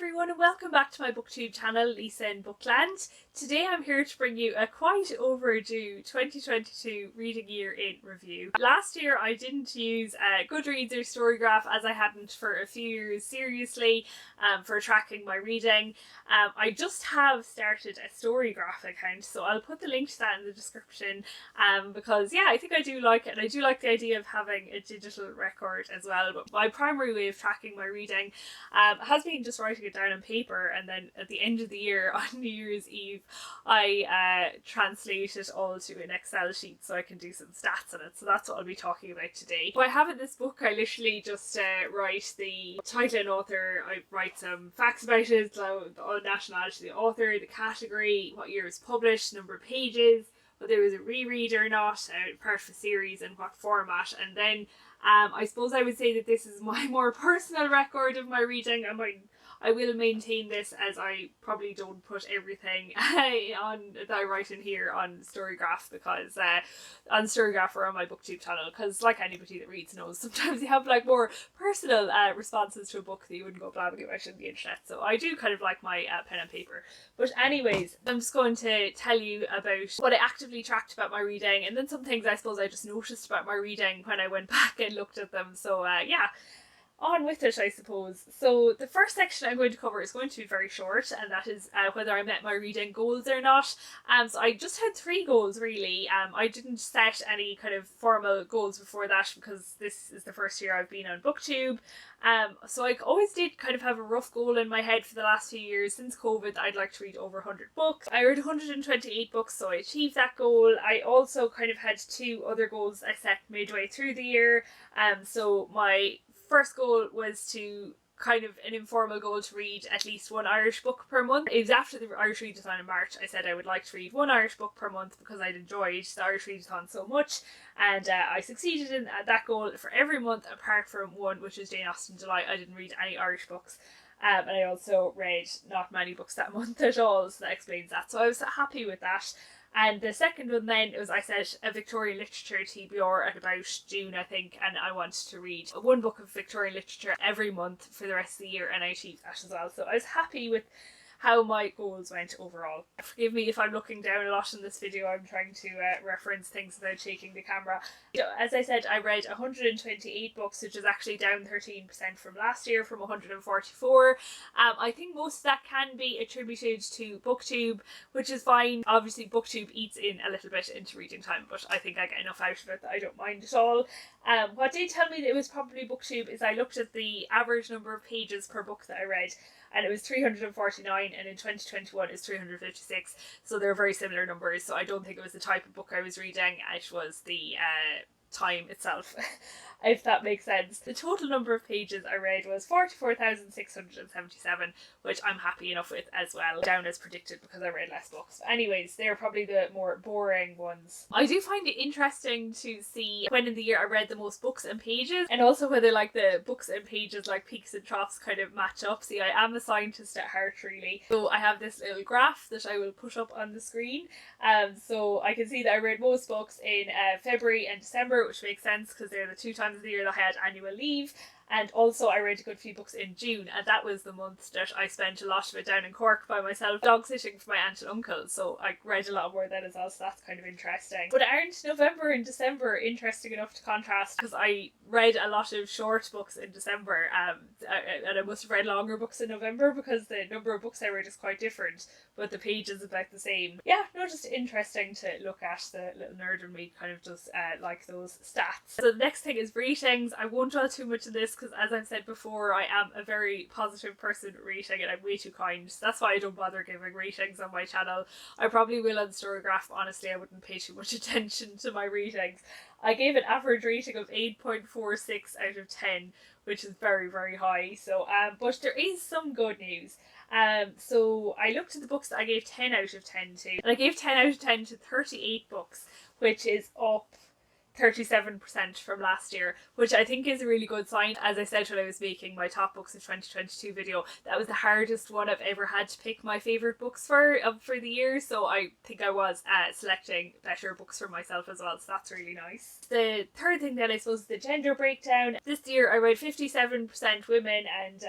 everyone and welcome back to my booktube channel, Lisa in Bookland. Today I'm here to bring you a quite overdue 2022 reading year in review. Last year I didn't use Goodreads or Storygraph, as I hadn't for a few years seriously for tracking my reading. I just have started a Storygraph account, so I'll put the link to that in the description because yeah, I think I do like it, and I do like the idea of having a digital record as well. But my primary way of tracking my reading has been just writing it down on paper, and then at the end of the year on New Year's Eve I translate it all to an Excel sheet so I can do some stats on it. So that's what I'll be talking about today. What I have in this book, I literally just write the title and author, I write some facts about it, so the nationality of the author, the category, what year it was published, number of pages, whether it was a reread or not, part of a series, and what format. And then I suppose I would say that this is my more personal record of my reading. I will maintain this, as I probably don't put everything on that I write in here on Storygraph, because on Storygraph or on my booktube channel, because like anybody that reads knows, sometimes you have like more personal responses to a book that you wouldn't go blabbing about on the internet. So I do kind of like my pen and paper. But anyways, I'm just going to tell you about what I actively tracked about my reading, and then some things I suppose I just noticed about my reading when I went back and looked at them. So yeah, on with it, I suppose. So the first section I'm going to cover is going to be very short, and that is whether I met my reading goals or not. So I just had 3 goals really. I didn't set any kind of formal goals before that, because this is the first year I've been on Booktube. So I always did kind of have a rough goal in my head for the last few years. Since COVID, I'd like to read over 100 books. I read 128 books, so I achieved that goal. I also kind of had 2 other goals I set midway through the year. So my first goal was to kind of an informal goal to read at least 1 Irish book per month. It was after the Irish Readathon in March. I said I would like to read 1 Irish book per month because I'd enjoyed the Irish Readathon so much, and I succeeded in that goal for every month apart from one, which is Jane Austen Delight. I didn't read any Irish books. And I also read not many books that month at all, so that explains that. So I was happy with that. And the second one then was, I set a Victorian literature TBR at about June, I think, and I wanted to read 1 book of Victorian literature every month for the rest of the year, and I achieved that as well. So I was happy with how my goals went overall. Forgive me if I'm looking down a lot in this video. I'm trying to reference things without shaking the camera. So, as I said, I read 128 books, which is actually down 13% from last year, from 144. I think most of that can be attributed to Booktube, which is fine. Obviously Booktube eats in a little bit into reading time, but I think I get enough out of it that I don't mind at all. What did tell me that it was probably Booktube is I looked at the average number of pages per book that I read, and it was 349, and in 2021 it's 356, so they're very similar numbers. So I don't think it was the type of book I was reading, it was the time itself, if that makes sense. The total number of pages I read was 44,677, which I'm happy enough with as well, down as predicted because I read less books. Anyways, they're probably the more boring ones. I do find it interesting to see when in the year I read the most books and pages, and also whether like the books and pages like peaks and troughs kind of match up. See, I am a scientist at heart really, so I have this little graph that I will put up on the screen. So I can see that I read most books in February and December, which makes sense because they're the 2 times of the year that I had annual leave. And also I read a good few books in June, and that was the month that I spent a lot of it down in Cork by myself, dog sitting for my aunt and uncle, so I read a lot more then as well, so that's kind of interesting. But aren't November and December interesting enough to contrast? Because I read a lot of short books in December, and I must have read longer books in November because the number of books I read is quite different, but the pages about the same. Yeah, no, just interesting to look at. The little nerd in me kind of just like those stats. So the next thing is ratings. I won't dwell too much on this because, as I've said before, I am a very positive person rating, and I'm way too kind. So that's why I don't bother giving ratings on my channel. I probably will on Storygraph. Honestly, I wouldn't pay too much attention to my ratings. I gave an average rating of 8.46 out of 10, which is very, very high. So, but there is some good news. So I looked at the books that I gave 10 out of 10 to, and I gave 10 out of 10 to 38 books, which is up 37% from last year, which I think is a really good sign. As I said when I was making my top books of 2022 video, that was the hardest one I've ever had to pick my favourite books for the year, so I think I was selecting better books for myself as well, so that's really nice. The third thing then, I suppose, is the gender breakdown. This year I read 57% women and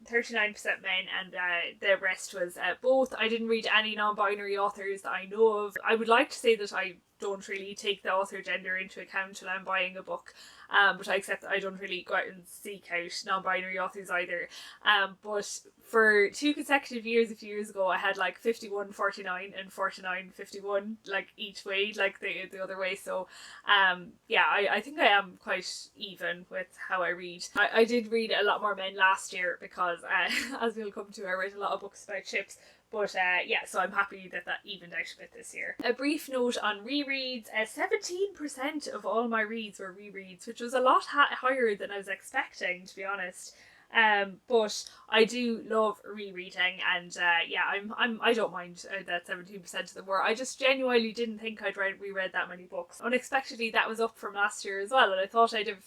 39% men, and the rest was both. I didn't read any non-binary authors that I know of. I would like to say that I don't really take the author gender into account when I'm buying a book, but I accept that I don't really go out and seek out non-binary authors either. But for 2 consecutive years, a few years ago, I had like 51-49 and 49-51, like each way, like the other way. So yeah, I think I am quite even with how I read. I did read a lot more men last year because as we'll come to, I read a lot of books about ships. But yeah, so I'm happy that that evened out a bit this year. A brief note on rereads. 17% of all my reads were rereads, which was a lot higher than I was expecting, to be honest. But I do love rereading, and yeah, I don't mind that 17% of them were. I just genuinely didn't think I'd reread that many books. Unexpectedly, that was up from last year as well, and I thought I'd have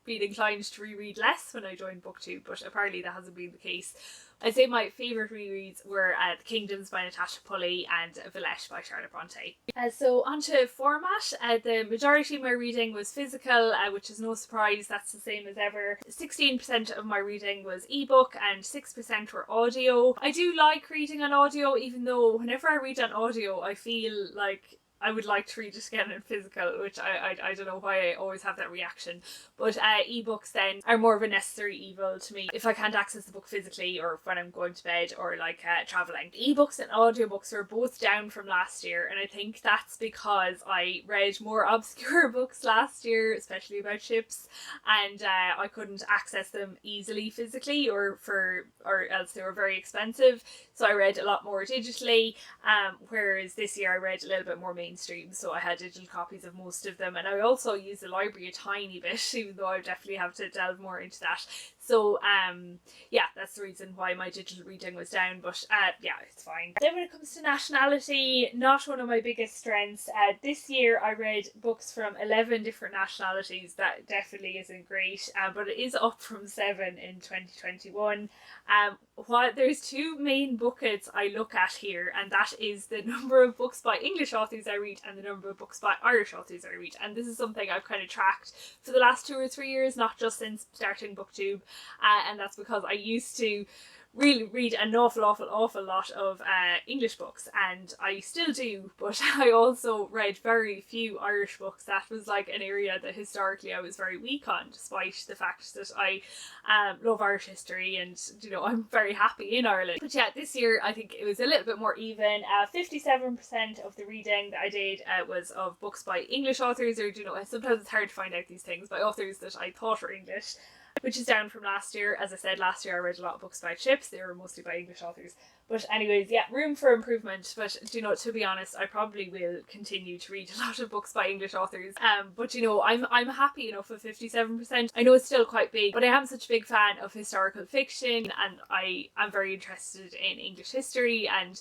been inclined to reread less when I joined Booktube, but apparently that hasn't been the case. I'd say my favourite rereads were The Kingdoms by Natasha Pulley and Villette by Charlotte Brontë. So onto format. The majority of my reading was physical, which is no surprise, that's the same as ever. 16% of my reading was ebook and 6% were audio. I do like reading on audio, even though whenever I read on audio I feel like I would like to read it again in physical, which I don't know why I always have that reaction. But ebooks then are more of a necessary evil to me if I can't access the book physically, or when I'm going to bed, or like travelling. Ebooks and audiobooks were both down from last year, and I think that's because I read more obscure books last year, especially about ships, and I couldn't access them easily physically, or else they were very expensive. So I read a lot more digitally, whereas this year I read a little bit more mainstream, so I had digital copies of most of them, and I also used the library a tiny bit, even though I definitely have to delve more into that. So yeah, that's the reason why my digital reading was down, but yeah, it's fine. Then when it comes to nationality, not one of my biggest strengths. This year I read books from 11 different nationalities. That definitely isn't great, but it is up from 7 in 2021. While there's 2 main buckets I look at here, and that is the number of books by English authors I read and the number of books by Irish authors I read. And this is something I've kind of tracked for the last 2 or 3 years, not just since starting Booktube. And that's because I used to really read an awful lot of English books, and I still do, but I also read very few Irish books. That was like an area that historically I was very weak on, despite the fact that I love Irish history and, you know, I'm very happy in Ireland. But yeah, this year I think it was a little bit more even. 57% of the reading that I did was of books by English authors, or, you know, sometimes it's hard to find out these things, by authors that I thought were English, which is down from last year. As I said, last year I read a lot of books about ships. They were mostly by English authors. But anyways, yeah, room for improvement. But, you know, to be honest, I probably will continue to read a lot of books by English authors. But, you know, I'm happy enough with 57%. I know it's still quite big, but I am such a big fan of historical fiction, and I am very interested in English history, and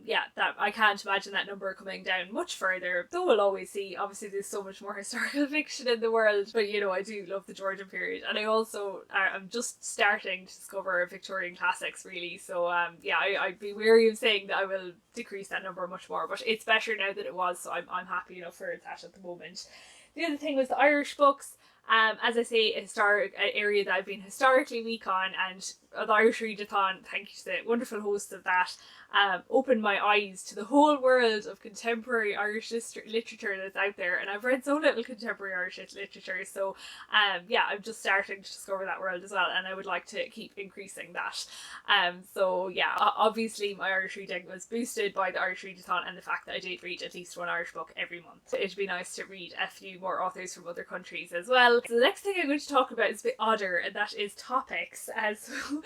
yeah, that I can't imagine that number coming down much further. Though we'll always see. Obviously, there's so much more historical fiction in the world, but, you know, I do love the Georgian period, and I also I'm just starting to discover Victorian classics, really. So yeah, I'd be wary of saying that I will decrease that number much more, but it's better now than it was, so I'm happy enough for that at the moment. The other thing was the Irish books. As I say, an area that I've been historically weak on, and the Irish Readathon, thank you to the wonderful hosts of that, opened my eyes to the whole world of contemporary Irish literature that's out there, and I've read so little contemporary Irish literature, so yeah, I'm just starting to discover that world as well, and I would like to keep increasing that. So yeah, obviously my Irish reading was boosted by the Irish Readathon and the fact that I did read at least one Irish book every month. It'd be nice to read a few more authors from other countries as well. So the next thing I'm going to talk about is a bit odder, and that is topics. So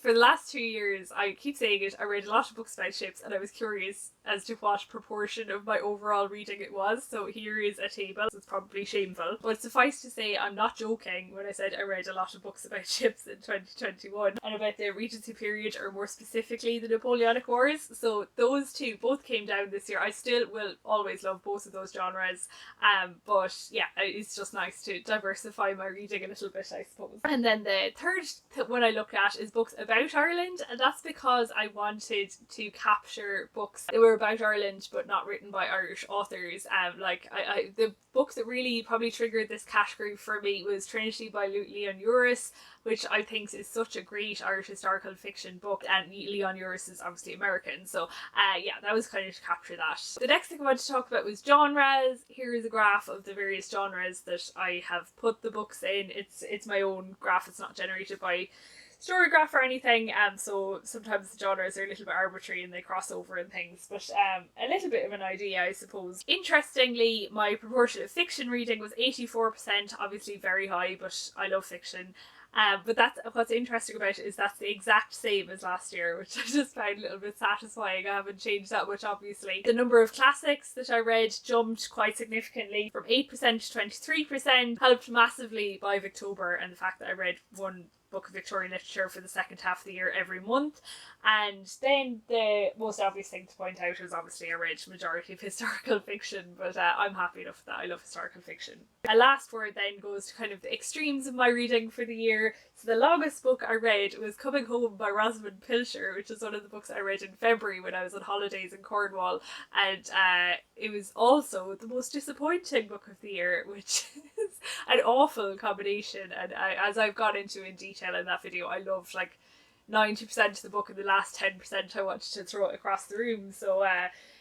for the last 2 years, I keep saying it, I read a lot of books about ships, and I was curious as to what proportion of my overall reading it was. So here is a table. It's probably shameful, but suffice to say, I'm not joking when I said I read a lot of books about ships in 2021 and about the Regency period, or more specifically the Napoleonic Wars. So those two both came down this year. I still will always love both of those genres, but yeah, it's just nice to diversify my reading a little bit, I suppose. And then the third one I look at at is books about Ireland, and that's because I wanted to capture books that were about Ireland but not written by Irish authors. The book that really probably triggered this category for me was Trinity by Leon Uris, which I think is such a great Irish historical fiction book, and Leon Uris is obviously American, so yeah, that was kind of to capture that. The next thing I wanted to talk about was genres. Here is a graph of the various genres that I have put the books in. It's my own graph, it's not generated by Storygraph or anything, so sometimes the genres are a little bit arbitrary and they cross over and things, but a little bit of an idea, I suppose. Interestingly, my proportion of fiction reading was 84%, obviously very high, but I love fiction. But that's what's interesting about it, is that's the exact same as last year, which I just found a little bit satisfying. I haven't changed that much, obviously. The number of classics that I read jumped quite significantly from 8% to 23%, helped massively by Victober and the fact that I read one book of Victorian literature for the second half of the year every month. And then the most obvious thing to point out is obviously I read majority of historical fiction, but I'm happy enough that I love historical fiction. A last word then goes to kind of the extremes of my reading for the year. So the longest book I read was Coming Home by Rosamund Pilcher, which is one of the books I read in February when I was on holidays in Cornwall, and it was also the most disappointing book of the year, which is an awful combination, and as I've gone into in detail in that video, I loved like 90% of the book and the last 10% I wanted to throw it across the room. So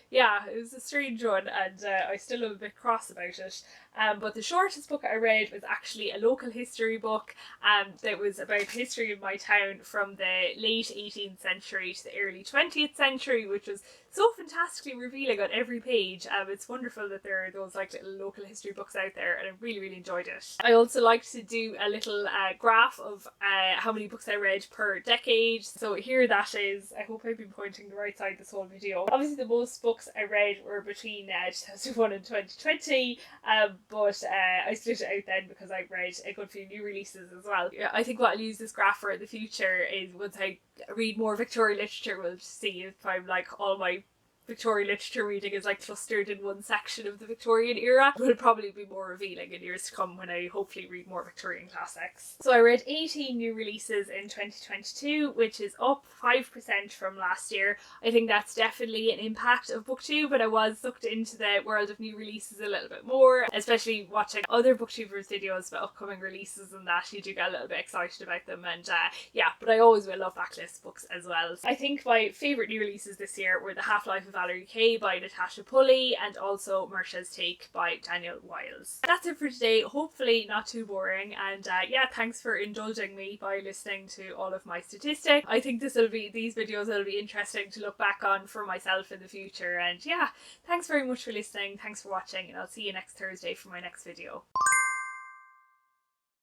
yeah, it was a strange one, and I still am a bit cross about it. But the shortest book I read was actually a local history book that was about history of my town from the late 18th century to the early 20th century, which was so fantastically revealing on every page. It's wonderful that there are those like little local history books out there, and I really, really enjoyed it. I also like to do a little graph of how many books I read per decade. So here that is. I hope I've been pointing the right side this whole video. Obviously the most books I read were between 2001 and 2020, but I split it out then because I read a good few new releases as well. Yeah, I think what I'll use this graph for in the future is once I read more Victorian literature, we'll see if I'm like all my Victorian literature reading is like clustered in one section of the Victorian era. It will probably be more revealing in years to come when I hopefully read more Victorian classics. So I read 18 new releases in 2022, which is up 5% from last year. I think that's definitely an impact of Booktube, but I was sucked into the world of new releases a little bit more, especially watching other Booktubers videos about upcoming releases and that. You do get a little bit excited about them, and yeah, but I always will love backlist books as well. I think my favourite new releases this year were The Half-Life of Valery by Natasha Pulley, and also Mercia's Take by Daniel Wiles. That's it for today, hopefully not too boring, and yeah, thanks for indulging me by listening to all of my statistics. I think these videos will be interesting to look back on for myself in the future, and yeah, thanks very much for listening, thanks for watching, and I'll see you next Thursday for my next video.